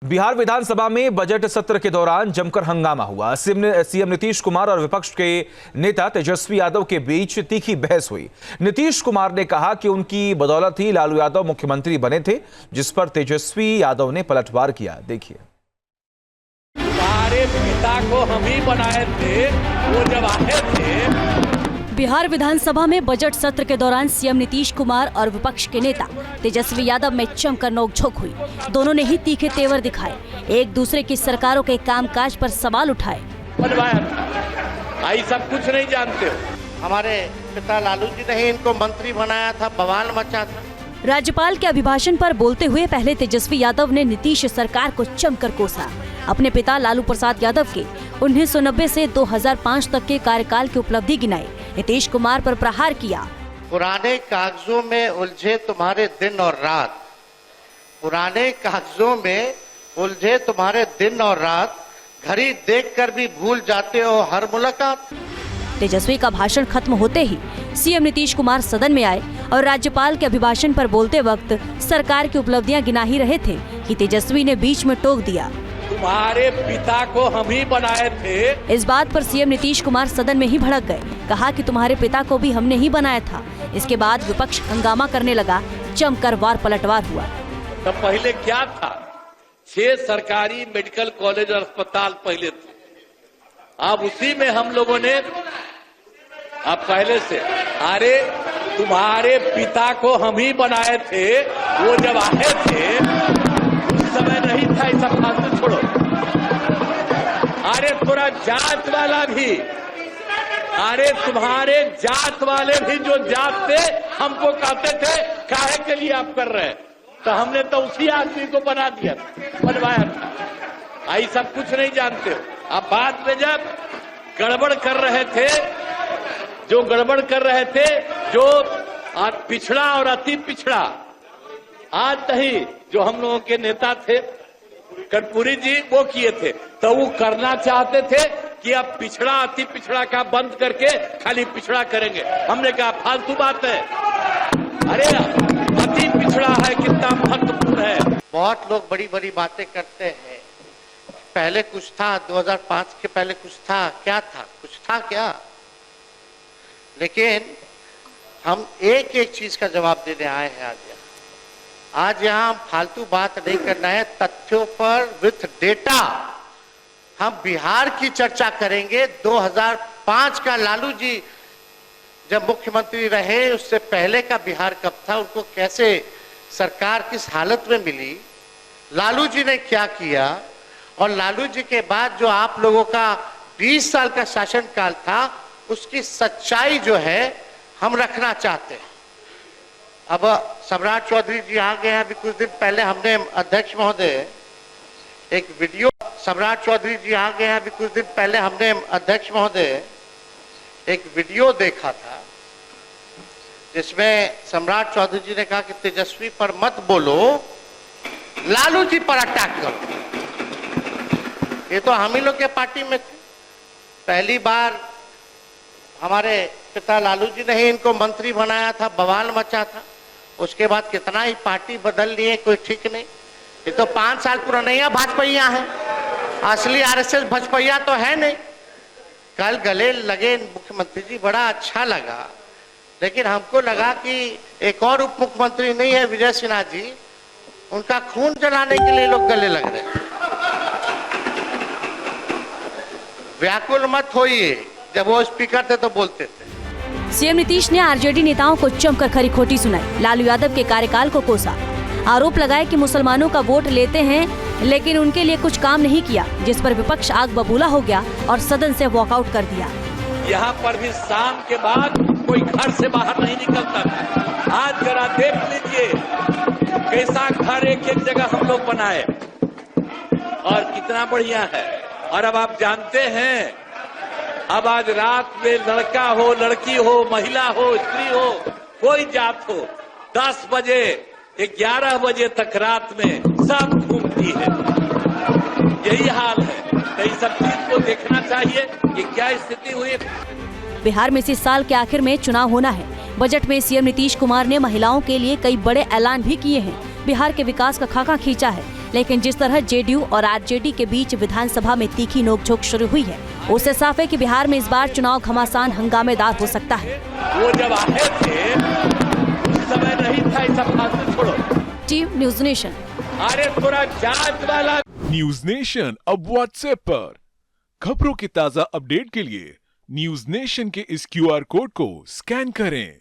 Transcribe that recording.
बिहार विधानसभा में बजट सत्र के दौरान जमकर हंगामा हुआ। सीएम नीतीश कुमार और विपक्ष के नेता तेजस्वी यादव के बीच तीखी बहस हुई। नीतीश कुमार ने कहा कि उनकी बदौलत ही लालू यादव मुख्यमंत्री बने थे, जिस पर तेजस्वी यादव ने पलटवार किया। देखिए। तुम्हारे पिता को हम ही बनाए थे, वो जब आए थे। बिहार विधानसभा में बजट सत्र के दौरान सीएम नीतीश कुमार और विपक्ष के नेता तेजस्वी यादव में जमकर नोकझोंक हुई। दोनों ने ही तीखे तेवर दिखाए, एक दूसरे की सरकारों के कामकाज पर सवाल उठाए। आई सब कुछ नहीं जानते हो। हमारे पिता लालू जी ने ही इनको मंत्री बनाया था, बवाल मचा था। राज्यपाल के अभिभाषण पर बोलते हुए पहले तेजस्वी यादव ने नीतीश सरकार को जमकर कोसा। अपने पिता लालू प्रसाद यादव के 1990 से 2005 तक के कार्यकाल की उपलब्धि गिनाई। नीतीश कुमार पर प्रहार किया। पुराने कागजों में उलझे तुम्हारे दिन और रात, पुराने कागजों में उलझे तुम्हारे दिन और रात, घड़ी देखकर भी भूल जाते हो हर मुलाकात। तेजस्वी का भाषण खत्म होते ही सीएम नीतीश कुमार सदन में आए और राज्यपाल के अभिभाषण पर बोलते वक्त सरकार की उपलब्धियां गिना ही रहे थे कि तेजस्वी ने बीच में टोक दिया। तुम्हारे पिता को हम ही बनाए थे। इस बात पर सीएम नीतीश कुमार सदन में ही भड़क गए, कहा कि तुम्हारे पिता को भी हमने ही बनाया था। इसके बाद विपक्ष हंगामा करने लगा, जमकर वार पलटवार हुआ। तो पहले क्या था? 6 सरकारी मेडिकल कॉलेज और अस्पताल पहले थे। अब उसी में हम लोगों ने अब पहले से, अरे तुम्हारे पिता को हम ही बनाए थे, वो जब आए थे उस समय नहीं था। ऐसा फालतू छोड़ो। अरे थोड़ा जात वाला भी, अरे तुम्हारे जात वाले भी जो जात थे हमको कहते थे काहे के लिए आप कर रहे हैं, तो हमने तो उसी आदमी को बना दिया, बनवाया था। आई सब कुछ नहीं जानते हो। अब बाद में जब गड़बड़ कर रहे थे, जो गड़बड़ कर रहे थे, जो पिछड़ा और अति पिछड़ा, आज नहीं, जो हम लोगों के नेता थे कर्पूरी जी, वो किए थे, तो वो करना चाहते थे कि अब पिछड़ा अति पिछड़ा का बंद करके खाली पिछड़ा करेंगे। हमने कहा फालतू बात है। अरे अति पिछड़ा है, कितना महत्वपूर्ण है। बहुत लोग बड़ी बड़ी बातें करते हैं। पहले कुछ था, 2005 के पहले कुछ था, क्या था? कुछ था क्या? लेकिन हम एक एक चीज का जवाब देने आए हैं आज यहाँ हम फालतू बात नहीं करना है, तथ्यों पर विथ डेटा हम बिहार की चर्चा करेंगे। 2005 का लालू जी जब मुख्यमंत्री रहे, उससे पहले का बिहार कब था, उनको कैसे सरकार किस हालत में मिली, लालू जी ने क्या किया, और लालू जी के बाद जो आप लोगों का 20 साल का शासनकाल था, उसकी सच्चाई जो है हम रखना चाहते हैं। अब सम्राट चौधरी जी आ गए हैं। अभी कुछ दिन पहले हमने अध्यक्ष महोदय एक वीडियो, सम्राट चौधरी जी आ गए हैं। अभी कुछ दिन पहले हमने अध्यक्ष महोदय एक वीडियो देखा था, जिसमें सम्राट चौधरी जी ने कहा कि तेजस्वी पर मत बोलो, लालू जी पर अटैक करो। ये तो हम ही लोग के पार्टी में थे। पहली बार हमारे पिता लालू जी ने ही इनको मंत्री बनाया था, बवाल मचा था। उसके बाद कितना ही पार्टी बदल लिए, कोई ठीक नहीं। ये तो 5 साल पुराना भाजपैया है, असली आरएसएस भाजपैया तो है नहीं। कल गले लगे मुख्यमंत्री जी, बड़ा अच्छा लगा, लेकिन हमको लगा कि एक और उप मुख्यमंत्री नहीं है विजय सिन्हा जी, उनका खून जलाने के लिए लोग गले लग रहे। व्याकुल मत होइए, जब वो स्पीकर थे तो बोलते थे। सीएम नीतीश ने आरजेडी नेताओं को जमकर खरी खोटी सुनाई, लालू यादव के कार्यकाल को कोसा। आरोप लगाए कि मुसलमानों का वोट लेते हैं, लेकिन उनके लिए कुछ काम नहीं किया, जिस पर विपक्ष आग बबूला हो गया और सदन से वॉकआउट कर दिया। यहाँ पर भी शाम के बाद कोई घर से बाहर नहीं निकलता था। आज जरा देख लीजिए कैसा घर एक एक जगह हम लोग बनाए और कितना बढ़िया है। और अब आप जानते हैं, अब आज रात में लड़का हो, लड़की हो, महिला हो, स्त्री हो, कोई जात हो, 10 बजे 11 बजे तक रात में सब घूमती है। यही हाल है। तो इस सब चीज को देखना चाहिए कि क्या स्थिति हुई। बिहार में इस साल के आखिर में चुनाव होना है। बजट में सीएम नीतीश कुमार ने महिलाओं के लिए कई बड़े ऐलान भी किए हैं। बिहार के विकास का खाका खींचा है। लेकिन जिस तरह जेडीयू और आरजेडी के बीच विधानसभा में तीखी नोकझोंक शुरू हुई है, उससे साफ है कि बिहार में इस बार चुनाव घमासान हंगामेदार हो सकता है। वो जब आए थे उस समय नहीं था, ऐसा फालतू छोड़ो। Team news nation. अरे थोड़ा जात वाला। न्यूज नेशन अब व्हाट्सएप पर खबरों के ताजा अपडेट के लिए न्यूज नेशन के इस QR कोड को स्कैन करें।